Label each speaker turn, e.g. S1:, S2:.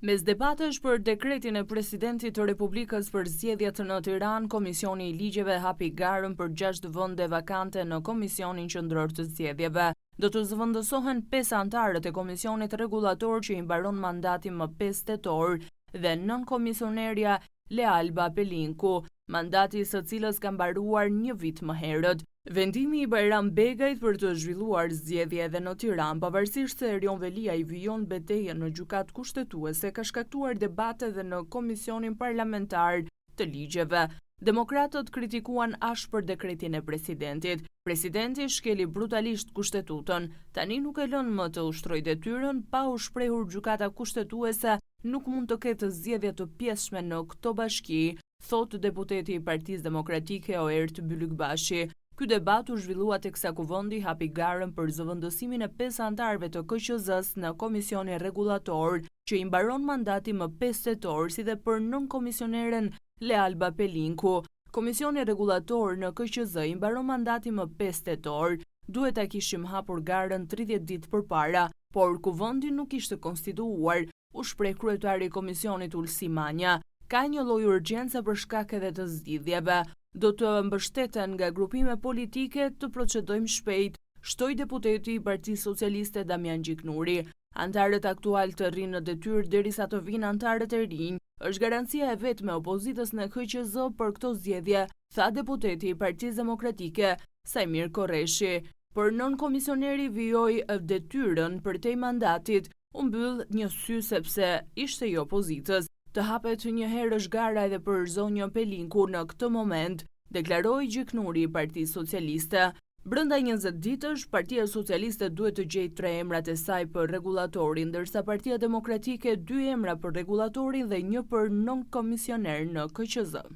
S1: Mes debatesh për dekretin e presidentit të Republikës për zgjedhjet në Tiranë, Komisioni i Ligjeve hapi garën për 6 vende vakante në Komisionin Qendror të Zgjedhjeve. Do të zëvendësohen 5 anëtarët e Komisionit Rregullator që i mbaron mandati më 5 tetor dhe 9 komisionerja Lealba Pelinku, mandati së cilës ka mbaruar 1 vit më herët. Vendimi i Bajram Begajt për të zhvilluar zgjedhje edhe në Tiranë, pavarësisht se Erion Velia i vijon betejën në gjykatë kushtetuese, ka shkaktuar debate edhe në Komisionin Parlamentar të Ligjeve. Demokratët kritikuan ashpër dekretin e presidentit. Presidenti shkeli brutalisht kushtetutën. Tani nuk e lën më të ushtrojë detyrën, pa u shprehur gjykata kushtetuese nuk mund të ketë zgjedhje të pjesshme në këto bashki, thot deputeti i Partisë Demokratike Oert Bylykbashi. Ky debat u zhvillua teksa Kuvendi hapi garën për zëvendësimin e 5 anëtarëve të KQZ-s në Komisionin Rregullator, që i mbaron mandati më 5 tetor, si dhe për 9 komisioneren Lealba Pelinku. Komisioni Rregullator në KQZ i mbaron mandati më 5 tetor. Duhet ta kishim hapur garën 30 ditë përpara, por Kuvendi nuk ishte konstituuar, u shpreh kryetari i komisionit Ulsi Manja. Ka një lloj urgjencë për shkak edhe të zgjidhjeve. Do të mbështeten nga grupime politike të procedojmë shpejt, shtoi deputeti i Partisë Socialiste Damian Gjiknuri. Antarët aktual të rrinë në detyrë derisa të vinë antarët e rinj, është garancia e vetme e opozitës në KQZ për këto zgjedhje, tha deputeti i Partisë Demokratike Sajmir Korreshi. Për 9 komisioneri vijoi detyrën përtej mandatit, u mbyll një sy sepse ishte i opozitës. Të hapet një herë është gara edhe për zonjën Pelinku në këtë moment, deklaroi Gjiknuri i Partisë Socialiste. Brenda 20 ditësh, Partia Socialiste duhet të gjejë 3 emrat e saj për rregullatorin, ndërsa Partia Demokratike 2 emra për rregullatorin dhe 1 për 9 komisioner në KQZ.